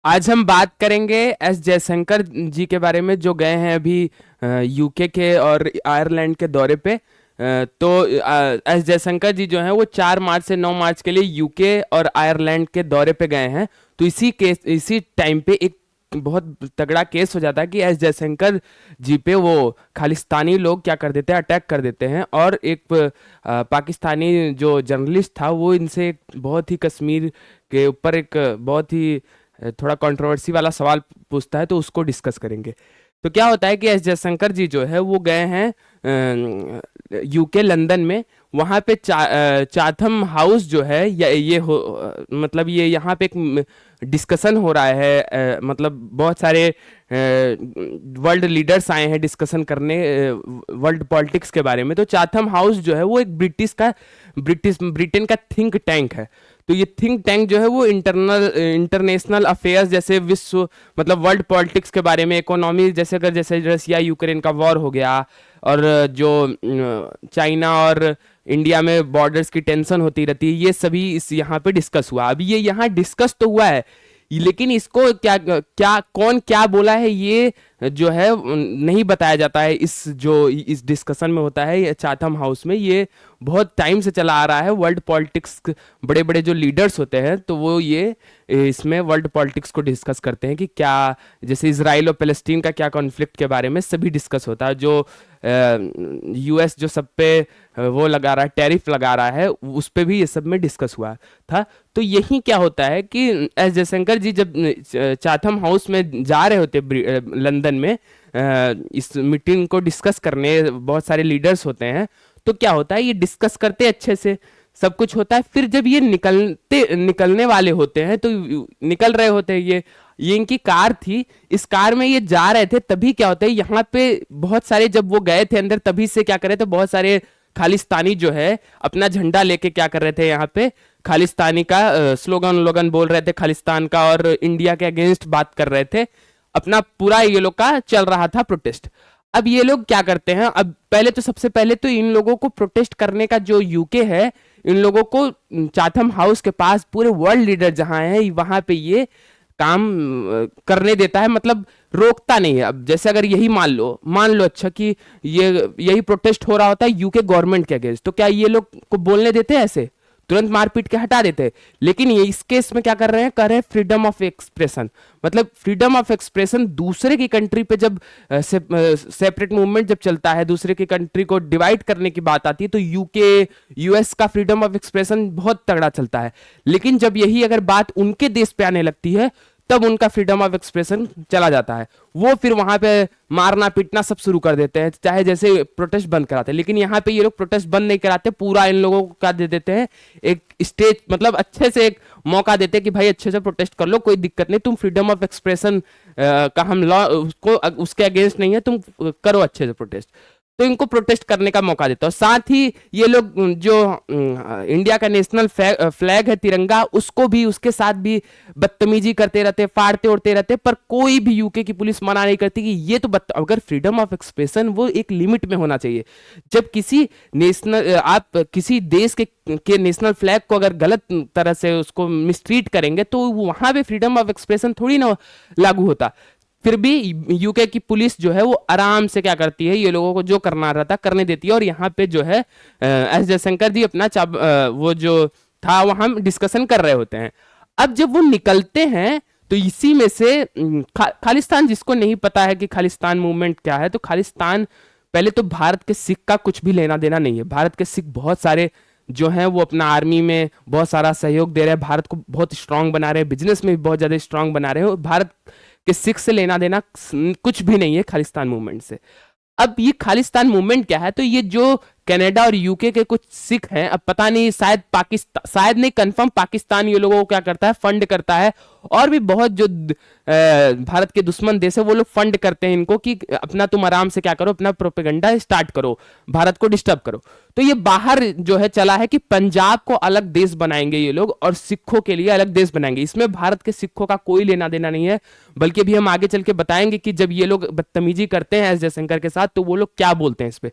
आज हम बात करेंगे एस जयशंकर जी के बारे में, जो गए हैं अभी यूके के और आयरलैंड के दौरे पे। तो एस जयशंकर जी जो हैं वो 4 मार्च से 9 मार्च के लिए यूके और आयरलैंड के दौरे पे गए हैं। तो इसी टाइम पे एक बहुत तगड़ा केस हो जाता है कि एस जयशंकर जी पे वो खालिस्तानी लोग क्या कर देते हैं, अटैक कर देते हैं। और एक पाकिस्तानी जो जर्नलिस्ट था वो इनसे एक बहुत ही कश्मीर के ऊपर एक बहुत ही थोड़ा कंट्रोवर्सी वाला सवाल पूछता है, तो उसको डिस्कस करेंगे। तो क्या होता है कि एस जयशंकर जी जो है वो गए हैं यूके लंदन में। वहाँ पे चाथम हाउस जो है मतलब ये यहाँ पे एक डिस्कशन हो रहा है। मतलब बहुत सारे वर्ल्ड लीडर्स आए हैं डिस्कशन करने वर्ल्ड पॉलिटिक्स के बारे में। तो चाथम हाउस जो है वो एक ब्रिटेन का थिंक टैंक है। तो ये थिंक टैंक जो है वो इंटरनेशनल अफेयर्स जैसे विश्व मतलब वर्ल्ड पॉलिटिक्स के बारे में, इकोनॉमी जैसे रसिया यूक्रेन का वॉर हो गया, और जो चाइना और इंडिया में बॉर्डर्स की टेंशन होती रहती है, ये सभी इस यहाँ पे डिस्कस हुआ। अभी ये यहाँ डिस्कस तो हुआ है, लेकिन इसको क्या क्या कौन क्या बोला है ये जो है नहीं बताया जाता है। इस डिस्कशन में होता है ये चाथम हाउस में, ये बहुत टाइम से चला आ रहा है। वर्ल्ड पॉलिटिक्स बड़े बड़े जो लीडर्स होते हैं तो वो ये इसमें वर्ल्ड पॉलिटिक्स को डिस्कस करते हैं कि क्या, जैसे इसराइल और पैलेस्टीन का क्या कॉन्फ्लिक्ट के बारे में सभी डिस्कस होता है। जो यूएस जो सब पे वो लगा रहा है, टैरिफ लगा रहा है, उस पे भी ये सब में डिस्कस हुआ था। तो यही क्या होता है कि एस जयशंकर जी जब चाथम हाउस में जा रहे होते लंदन में इस मीटिंग को डिस्कस करने, बहुत सारे लीडर्स होते हैं। तो क्या होता है, ये डिस्कस करते अच्छे से सब कुछ होता है। फिर जब ये निकलने वाले होते हैं, तो निकल रहे होते हैं, ये इनकी कार थी, इस कार में ये जा रहे थे। तभी क्या होता है, यहाँ पे बहुत सारे, जब वो गए थे अंदर, तभी से क्या कर रहे थे, बहुत सारे खालिस्तानी जो है अपना झंडा लेके क्या कर रहे थे, यहाँ पे खालिस्तानी का स्लोगन बोल रहे थे खालिस्तान का, और इंडिया के अगेंस्ट बात कर रहे थे। अपना पूरा ये लोग का चल रहा था प्रोटेस्ट। अब ये लोग क्या करते हैं, अब पहले तो सबसे पहले तो इन लोगों को प्रोटेस्ट करने का जो यूके है, इन लोगों को चाथम हाउस के पास पूरे वर्ल्ड लीडर जहां है वहां पे ये काम करने देता है, मतलब रोकता नहीं है। अब जैसे अगर यही मान लो अच्छा कि ये यही प्रोटेस्ट हो रहा होता है यूके गवर्नमेंट के अगेंस्ट, तो क्या ये लोग को बोलने देते हैं ऐसे, तुरंत मारपीट के हटा देते हैं? लेकिन ये इस केस में क्या कर रहे हैं, कर रहे हैं फ्रीडम ऑफ एक्सप्रेशन। मतलब फ्रीडम ऑफ एक्सप्रेशन दूसरे की कंट्री पे जब सेपरेट मूवमेंट जब चलता है, दूसरे की कंट्री को डिवाइड करने की बात आती है, तो यूके यूएस का फ्रीडम ऑफ एक्सप्रेशन बहुत तगड़ा चलता है। लेकिन जब यही अगर बात उनके देश पे आने लगती है, तब उनका फ्रीडम ऑफ एक्सप्रेशन चला जाता है। वो फिर वहां पे मारना पीटना सब शुरू कर देते हैं, चाहे जैसे प्रोटेस्ट बंद कराते हैं। लेकिन यहाँ पे ये लोग प्रोटेस्ट बंद नहीं कराते, पूरा इन लोगों को क्या दे देते हैं, एक स्टेज, मतलब अच्छे से एक मौका देते हैं कि भाई अच्छे से प्रोटेस्ट कर लो, कोई दिक्कत नहीं, तुम फ्रीडम ऑफ एक्सप्रेशन का हम लॉ उसको उसके अगेंस्ट नहीं है, तुम करो अच्छे से प्रोटेस्ट। तो इनको प्रोटेस्ट करने का मौका देता है। साथ ही ये लोग जो इंडिया का नेशनल फ्लैग है तिरंगा, उसको भी, उसके साथ भी बदतमीजी करते रहते, फाड़ते उड़ते रहते। पर कोई भी यूके की पुलिस मना नहीं करती कि ये तो अगर फ्रीडम ऑफ एक्सप्रेशन वो एक लिमिट में होना चाहिए। जब किसी नेशनल आप किसी देश के नेशनल फ्लैग को अगर गलत तरह से उसको मिसट्रीट करेंगे, तो वहां पे फ्रीडम ऑफ एक्सप्रेशन थोड़ी ना लागू होता। फिर भी यूके की पुलिस जो है वो आराम से क्या करती है, ये लोगों को जो करना रहता करने देती है। और यहाँ पे जो है एस जयशंकर जी अपना वो जो था वहां डिस्कशन कर रहे होते हैं। अब जब वो निकलते हैं, तो इसी में से खालिस्तान, जिसको नहीं पता है कि खालिस्तान मूवमेंट क्या है, तो खालिस्तान पहले तो भारत के सिख का कुछ भी लेना देना नहीं है। भारत के सिख बहुत सारे जो हैं वो अपना आर्मी में बहुत सारा सहयोग दे रहे हैं, भारत को बहुत स्ट्रांग बना रहे हैं, बिजनेस में भी बहुत ज्यादा स्ट्रांग बना रहे हैं। भारत कि सिख से लेना देना कुछ भी नहीं है खालिस्तान मूवमेंट से। अब ये खालिस्तान मूवमेंट क्या है, तो ये जो कनाडा और यूके के कुछ सिख हैं, अब पता नहीं, शायद पाकिस्तान, शायद नहीं कंफर्म, पाकिस्तान ये लोगों को क्या करता है, फंड करता है। और भी बहुत जो भारत के दुश्मन देश है वो लोग फंड करते हैं इनको कि अपना तुम आराम से क्या करो, अपना प्रोपेगेंडा स्टार्ट करो, भारत को डिस्टर्ब करो। तो ये बाहर जो है चला है कि पंजाब को अलग देश बनाएंगे ये लोग, और सिखों के लिए अलग देश बनाएंगे। इसमें भारत के सिखों का कोई लेना देना नहीं है, बल्कि भी हम आगे चल के बताएंगे कि जब ये लोग बदतमीजी करते हैं एस जयशंकर के साथ, तो वो लोग क्या बोलते हैं इस पे।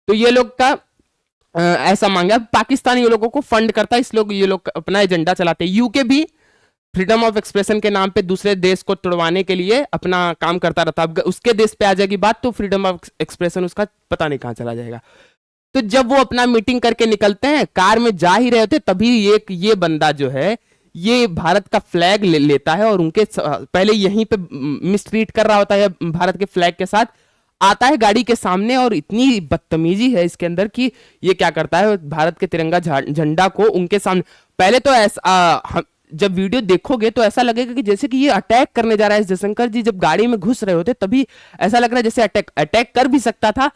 तो ये लोग का ऐसा मांगा, पाकिस्तान ये लोगों को फंड करता है, इस लोग ये लोग अपना एजेंडा चलाते हैं। यूके भी फ्रीडम ऑफ एक्सप्रेशन के नाम पे दूसरे देश को तोड़वाने के लिए अपना काम करता रहता। अब उसके देश पे आ जाएगी बात तो फ्रीडम ऑफ एक्सप्रेशन उसका पता नहीं कहाँ चला जाएगा। तो जब वो अपना मीटिंग करके निकलते हैं, कार में जा ही रहे थे, तभी एक ये बंदा जो है ये भारत का फ्लैग लेता है और उनके पहले यहीं पे मिसट्रीट कर रहा होता है भारत के फ्लैग के साथ, आता है गाड़ी के सामने और इतनी बदतमीजी है इसके अंदर कि ये क्या करता है, भारत के तिरंगा झंडा को उनके सामने, पहले तो ऐसा जब वीडियो देखोगे तो ऐसा लगेगा कि जैसे कि ये अटैक करने जा रहा है। जयशंकर जी जब गाड़ी में घुस रहे होते तभी ऐसा लग रहा है जैसे अटैक कर भी सकता था,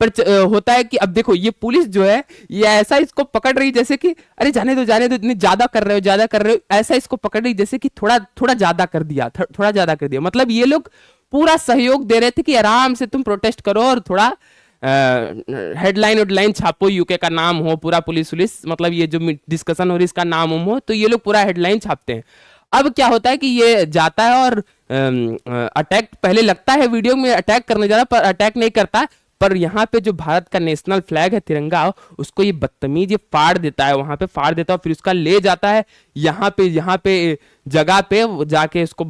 पर होता है कि अब देखो ये पुलिस जो है ये ऐसा इसको पकड़ रही जैसे कि अरे जाने दो इतनी ज्यादा कर रहे हो, ज्यादा कर रहे हो, ऐसा इसको पकड़ रही जैसे कि थोड़ा थोड़ा ज्यादा कर दिया, थोड़ा ज्यादा कर दिया। मतलब ये लोग पूरा सहयोग दे रहे थे कि आराम से तुम प्रोटेस्ट करो और थोड़ा हेडलाइन वेडलाइन छापो, यूके का नाम हो, पूरा पुलिस मतलब ये जो डिस्कशन हो रही इसका नाम हो, तो ये लोग पूरा हेडलाइन छापते हैं। अब क्या होता है कि ये जाता है और अटैक, पहले लगता है वीडियो में अटैक करने जा रहा पर अटैक नहीं करता, पर यहाँ पे जो भारत का नेशनल फ्लैग है तिरंगा उसको ये बदतमीज ये फाड़ देता है, वहां पे फाड़ देता है, फिर उसका ले जाता है यहाँ पे जगह पे जाके उसको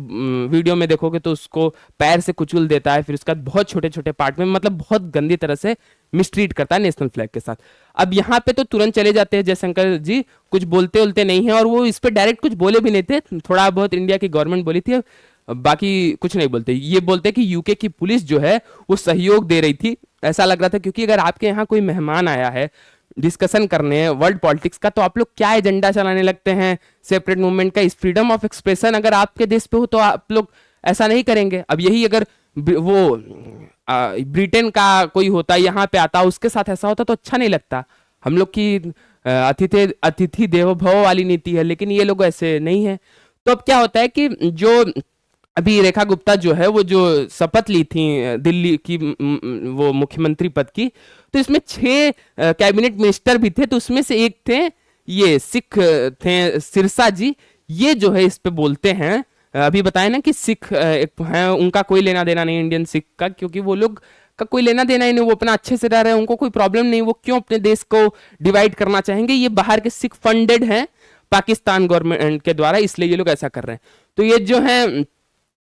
वीडियो में देखोगे तो उसको पैर से कुचल देता है, फिर उसका बहुत छोटे छोटे पार्ट में मतलब बहुत गंदी तरह से मिसट्रीट करता है नेशनल फ्लैग के साथ। अब यहाँ पे तो तुरंत चले जाते हैं जयशंकर जी, कुछ बोलते उलते नहीं है और वो इस पे डायरेक्ट कुछ बोले भी नहीं थे, थोड़ा बहुत इंडिया की गवर्नमेंट बोली थी, बाकी कुछ नहीं बोलते। ये बोलते कि यूके की पुलिस जो है वो सहयोग दे रही थी, ऐसा लग रहा था, क्योंकि अगर आपके यहाँ कोई मेहमान आया है डिस्कशन करने वर्ल्ड पॉलिटिक्स का तो आप लोग क्या एजेंडा चलाने लगते हैं सेपरेट मूवमेंट का। इस फ्रीडम ऑफ एक्सप्रेशन अगर आपके देश पे हो तो आप लोग ऐसा नहीं करेंगे। अब यही अगर वो ब्रिटेन का कोई होता यहाँ पे आता उसके साथ ऐसा होता तो अच्छा नहीं लगता। हम लोग की अतिथि देवो भव वाली नीति है, लेकिन ये लोग ऐसे नहीं है। तो अब क्या होता है कि जो अभी रेखा गुप्ता जो है वो जो शपथ ली थी दिल्ली की वो मुख्यमंत्री पद की, तो इसमें 6 कैबिनेट मिनिस्टर भी थे, तो उसमें से एक थे ये सिख थे सिरसा जी। ये जो है इस पे बोलते हैं, अभी बताया ना कि सिख एक है, उनका कोई लेना देना नहीं इंडियन सिख का, क्योंकि वो लोग का कोई लेना देना ही नहीं, वो अपना अच्छे से रह रहे हैं, उनको कोई प्रॉब्लम नहीं, वो क्यों अपने देश को डिवाइड करना चाहेंगे। ये बाहर के सिख फंडेड हैं पाकिस्तान गवर्नमेंट के द्वारा, इसलिए ये लोग ऐसा कर रहे हैं। तो ये जो है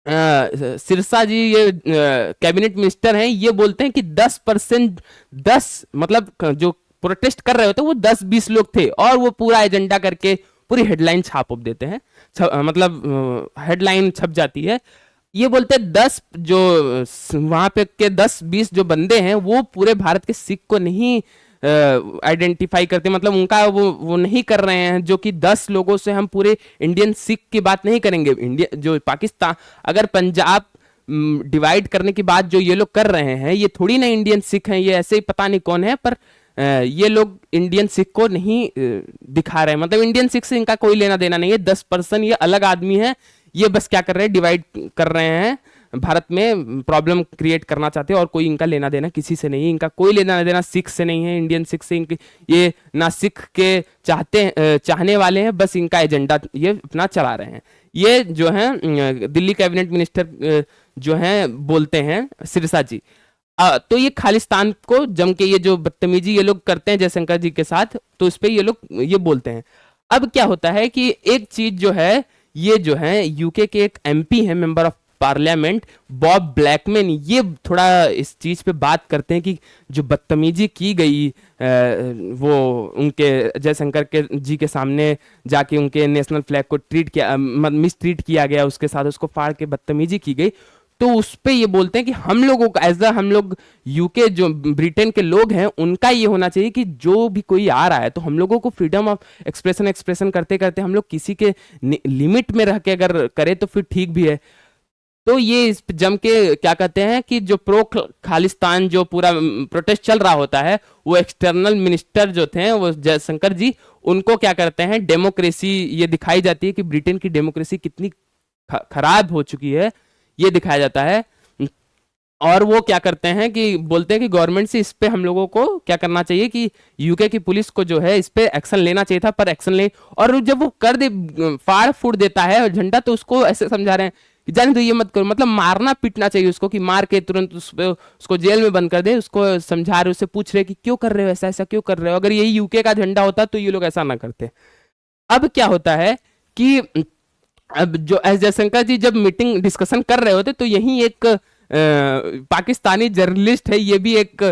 सिरसा जी ये कैबिनेट मिनिस्टर हैं, ये बोलते हैं कि 10% 10 मतलब जो प्रोटेस्ट कर रहे होते वो 10-20 लोग थे और वो पूरा एजेंडा करके पूरी हेडलाइन छाप देते हैं, मतलब हेडलाइन छप जाती है। ये बोलते हैं 10 जो वहां पे के 10-20 जो बंदे हैं वो पूरे भारत के सिख को नहीं आइडेंटिफाई करते, मतलब उनका वो नहीं कर रहे हैं, जो कि 10 लोगों से हम पूरे इंडियन सिख की बात नहीं करेंगे। इंडिया जो पाकिस्तान अगर पंजाब डिवाइड करने की बात जो ये लोग कर रहे हैं, ये थोड़ी ना इंडियन सिख हैं, ये ऐसे ही पता नहीं कौन है, पर ये लोग इंडियन सिख को नहीं दिखा रहे हैं, मतलब इंडियन सिख से इनका कोई लेना देना नहीं है। 10% ये अलग आदमी है, ये बस क्या कर रहे हैं डिवाइड कर रहे हैं, भारत में प्रॉब्लम क्रिएट करना चाहते हैं और कोई इनका लेना देना किसी से नहीं है, इनका कोई लेना देना सिख से नहीं है, इंडियन सिख से इनके ये ना सिख के चाहने वाले हैं, बस इनका एजेंडा ये अपना चला रहे हैं। ये जो है दिल्ली कैबिनेट मिनिस्टर जो हैं बोलते हैं सिरसा जी। तो ये खालिस्तान को जम के ये जो बदतमीजी ये लोग करते हैं जयशंकर जी के साथ, तो उस पर ये लोग ये बोलते हैं। अब क्या होता है कि एक चीज जो है ये जो है यूके के एक एमपी है member of parliament Bob Blackman, ये थोड़ा इस चीज पे बात करते हैं कि जो बदतमीजी की गई वो उनके जयशंकर के जी के सामने जाके उनके नेशनल फ्लैग को ट्रीट किया मिस ट्रीट किया गया, उसके साथ उसको फाड़ के बदतमीजी की गई। तो उस पे ये बोलते हैं कि हम लोगों का एज हम लोग यूके जो ब्रिटेन के लोग हैं उनका ये होना चाहिए कि जो भी कोई आ रहा है तो हम लोगों को फ्रीडम ऑफ एक्सप्रेशन करते करते हम लोग किसी के लिमिट में रह के अगर करें तो फिर ठीक भी है। तो ये इस जम के क्या कहते हैं कि जो प्रो खालिस्तान जो पूरा प्रोटेस्ट चल रहा होता है, वो एक्सटर्नल मिनिस्टर जो थे वो जयशंकर जी उनको क्या करते हैं, डेमोक्रेसी ये दिखाई जाती है कि ब्रिटेन की डेमोक्रेसी कितनी खराब हो चुकी है, ये दिखाया जाता है। और वो क्या करते हैं कि बोलते हैं कि गवर्नमेंट से इस पे हम लोगों को क्या करना चाहिए कि यूके की पुलिस को जो है इस पे एक्शन लेना चाहिए था, पर एक्शन नहीं। और जब वो कर दे फाड़ फूड़ देता है झंडा, तो उसको ऐसे समझा रहे हैं कि जाने तो ये मत करो, मतलब मारना पीटना चाहिए उसको, कि मार के तुरंत उसको जेल में बंद कर दे। उसको समझा रहे, उससे पूछ रहे कि क्यों कर रहे हो ऐसा, ऐसा क्यों कर रहे हो, अगर यही यूके का झंडा होता तो ये लोग ऐसा ना करते। अब क्या होता है कि अब जो एस जयशंकर जी जब मीटिंग डिस्कशन कर रहे होते तो यही एक पाकिस्तानी जर्नलिस्ट है, ये भी एक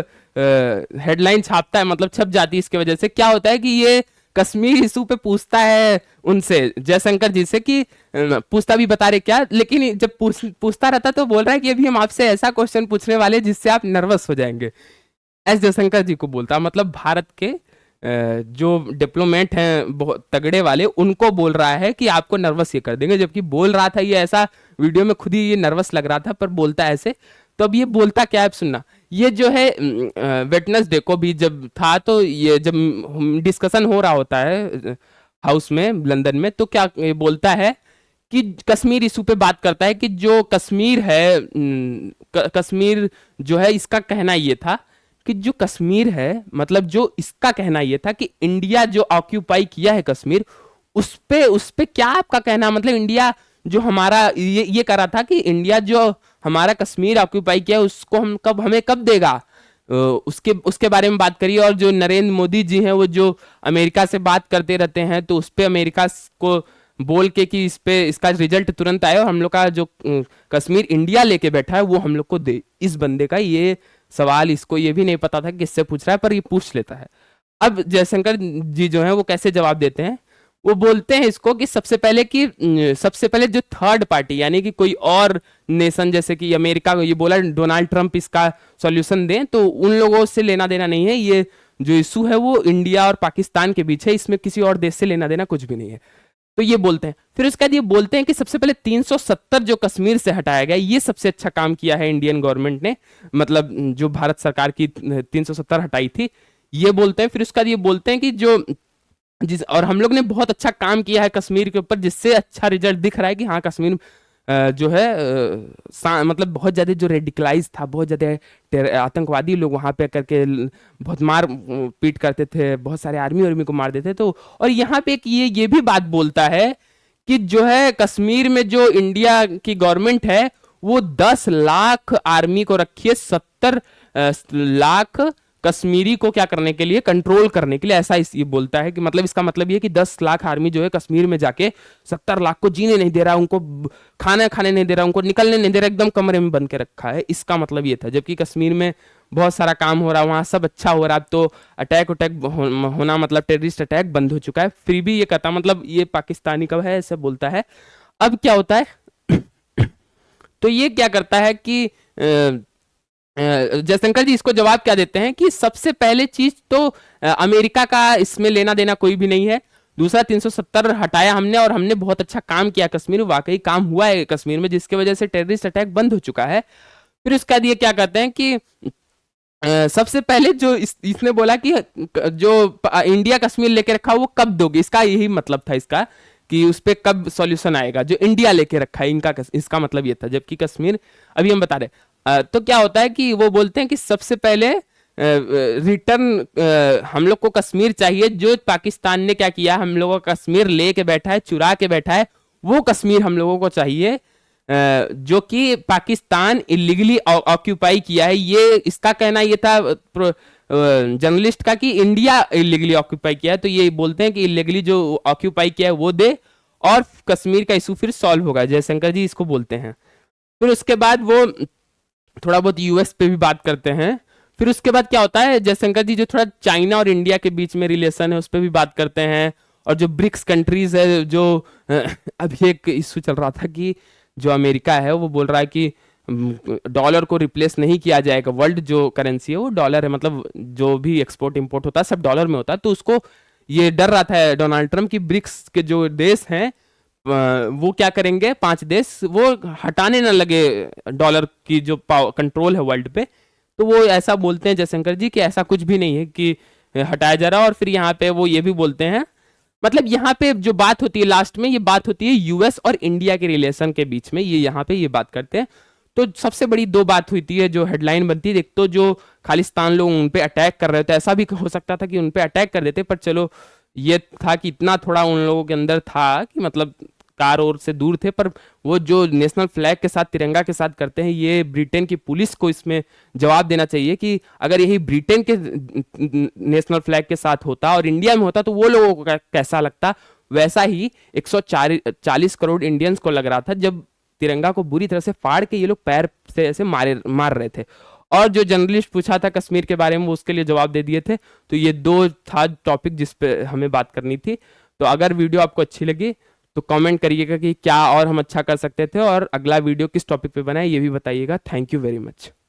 हेडलाइन छापता है, मतलब छप जाती है। इसके वजह से क्या होता है कि ये कश्मीर इशू पे पूछता है उनसे, जयशंकर जी से, कि पूछता भी बता रहे क्या, लेकिन जब पूछता रहता तो बोल रहा है कि अभी हम आपसे ऐसा क्वेश्चन पूछने वाले हैं जिससे आप नर्वस हो जाएंगे। एस जयशंकर जी को बोलता, मतलब भारत के जो डिप्लोमेट हैं बहुत तगड़े वाले, उनको बोल रहा है कि आपको नर्वस ये कर देंगे, जबकि बोल रहा था ये ऐसा, वीडियो में खुद ही ये नर्वस लग रहा था पर बोलता ऐसे। तो अब ये बोलता क्या है, आप सुनना। ये जो है वेटनेसडे को भी जब था, तो ये जब डिस्कशन हो रहा होता है हाउस में लंदन में, तो क्या ये बोलता है कि कश्मीर इशू पे बात करता है कि जो कश्मीर है, कश्मीर जो है, इसका कहना ये था कि जो कश्मीर है, मतलब जो इसका कहना ये था कि इंडिया जो ऑक्यूपाई किया है कश्मीर, उस पे क्या आपका कहना, मतलब इंडिया जो हमारा ये कर रहा था कि इंडिया जो हमारा कश्मीर ऑक्यूपाई किया है उसको हमें कब देगा, उसके उसके बारे में बात करिए। और जो नरेंद्र मोदी जी हैं वो जो अमेरिका से बात करते रहते हैं, तो उस पे अमेरिका को बोल के कि इस पे इसका रिजल्ट तुरंत आए और हम लोग का जो कश्मीर इंडिया लेके बैठा है वो हम लोग को दे। इस बंदे का ये सवाल, इसको ये भी नहीं पता था कि किससे पूछ रहा है, पर ये पूछ लेता है। अब जयशंकर जी जो है वो कैसे जवाब देते हैं, वो बोलते हैं इसको कि सबसे पहले जो थर्ड पार्टी, यानी कि कोई और नेशन, जैसे कि अमेरिका, ये बोला डोनाल्ड ट्रंप इसका सॉल्यूशन दें, तो उन लोगों से लेना देना नहीं है। ये जो इशू है वो इंडिया और पाकिस्तान के बीच है, इसमें किसी और देश से लेना देना कुछ भी नहीं है। तो ये बोलते हैं। फिर उसके बाद ये बोलते हैं कि सबसे पहले 370 जो कश्मीर से हटाया गया, ये सबसे अच्छा काम किया है इंडियन गवर्नमेंट ने, मतलब जो भारत सरकार की 370 हटाई थी, ये बोलते हैं। फिर उसके बाद ये बोलते हैं कि और हम लोग ने बहुत अच्छा काम किया है कश्मीर के ऊपर, जिससे अच्छा रिजल्ट दिख रहा है कि हाँ कश्मीर जो है मतलब बहुत ज़्यादा जो रेडिकलाइज था, बहुत ज़्यादा आतंकवादी लोग वहाँ पे करके बहुत मार पीट करते थे, बहुत सारे आर्मी को मार देते। तो और यहाँ पे एक ये भी बात बोलता है कि जो है कश्मीर में जो इंडिया की गवर्नमेंट है वो 10 लाख आर्मी को रखी है, 70 लाख कश्मीरी को क्या करने के लिए, कंट्रोल करने के लिए, ऐसा ये बोलता है कि मतलब इसका मतलब ये कि 10 लाख आर्मी जो है कश्मीर में जाके 70 लाख को जीने नहीं दे रहा, उनको खाना खाने नहीं दे रहा, उनको निकलने नहीं दे रहा, एकदम कमरे में बंद के रखा है। इसका मतलब ये था, जबकि कश्मीर में बहुत सारा काम हो रहा है, वहां सब अच्छा हो रहा है। अब तो अटैक होना, मतलब टेररिस्ट अटैक बंद हो चुका है, फिर भी ये कहता, मतलब ये पाकिस्तानी कब है ऐसा बोलता है। अब क्या होता है तो ये क्या करता है कि जयशंकर जी इसको जवाब क्या देते हैं कि सबसे पहले चीज तो अमेरिका का इसमें लेना देना कोई भी नहीं है। दूसरा, 370 हटाया हमने और हमने बहुत अच्छा काम किया कश्मीर में, वाकई काम हुआ है कश्मीर में, जिसकी वजह से टेररिस्ट अटैक बंद हो चुका है। फिर उसके बाद ये क्या कहते हैं कि सबसे पहले जो इसने बोला कि जो इंडिया कश्मीर लेके रखा वो कब दोगे, इसका यही मतलब था इसका, कि उस पर कब सॉल्यूशन आएगा जो इंडिया लेके रखा है इनका, इसका मतलब ये था। जबकि कश्मीर अभी हम बता रहे, तो क्या होता है कि वो बोलते हैं कि सबसे पहले रिटर्न हम लोग को कश्मीर चाहिए, जो पाकिस्तान ने क्या किया, हम लोगों का कश्मीर लेके बैठा है, चुरा के बैठा है, वो कश्मीर हम लोगों को चाहिए, जो कि पाकिस्तान इलीगली ऑक्यूपाई किया है। ये इसका कहना ये था जर्नलिस्ट का कि इंडिया इलीगली ऑक्यूपाई किया है, तो ये बोलते हैं कि इलीगली जो ऑक्यूपाई किया है वो दे और कश्मीर का इशू फिर सॉल्व होगा। जयशंकर जी इसको बोलते हैं। फिर उसके बाद वो थोड़ा बहुत यूएस पे भी बात करते हैं। फिर उसके बाद क्या होता है, जयशंकर जी जो थोड़ा चाइना और इंडिया के बीच में रिलेशन है उस पर भी बात करते हैं। और जो ब्रिक्स कंट्रीज है, जो अभी एक इशू चल रहा था कि जो अमेरिका है वो बोल रहा है कि डॉलर को रिप्लेस नहीं किया जाएगा, वर्ल्ड जो करेंसी है वो डॉलर है, मतलब जो भी एक्सपोर्ट इंपोर्ट होता है सब डॉलर में होता है। तो उसको ये डर रहा था डोनाल्ड ट्रंप की ब्रिक्स के जो देश हैं वो क्या करेंगे, 5 देश वो हटाने ना लगे डॉलर की जो कंट्रोल है वर्ल्ड पे। तो वो ऐसा बोलते हैं जयशंकर जी कि ऐसा कुछ भी नहीं है कि हटाया जा रहा। और फिर यहाँ पे वो ये भी बोलते हैं, मतलब यहाँ पे जो बात होती है लास्ट में, ये बात होती है यूएस और इंडिया के रिलेशन के बीच में, ये यहाँ पे ये बात करते हैं। तो सबसे बड़ी 2 बात हुई थी जो हेडलाइन बनती है, एक तो जो खालिस्तान लोग उन पे अटैक कर रहे थे, ऐसा भी हो सकता था कि उन पे अटैक कर देते, पर चलो ये था कि इतना थोड़ा उन लोगों के अंदर था कि मतलब कार और से दूर थे, पर वो जो नेशनल फ्लैग के साथ, तिरंगा के साथ करते हैं, ये ब्रिटेन की पुलिस को इसमें जवाब देना चाहिए कि अगर यही ब्रिटेन के नेशनल फ्लैग के साथ होता और इंडिया में होता तो वो लोगों को कैसा लगता, वैसा ही 140 करोड़ इंडियंस को लग रहा था जब तिरंगा को बुरी तरह से फाड़ के ये लोग पैर से ऐसे मार रहे थे। और जो जर्नलिस्ट पूछा था कश्मीर के बारे में वो उसके लिए जवाब दे दिए थे। तो ये दो था टॉपिक जिस पे हमें बात करनी थी। तो अगर वीडियो आपको अच्छी लगी तो कमेंट करिएगा कि क्या और हम अच्छा कर सकते थे, और अगला वीडियो किस टॉपिक पे बनाए ये भी बताइएगा। Thank you very much.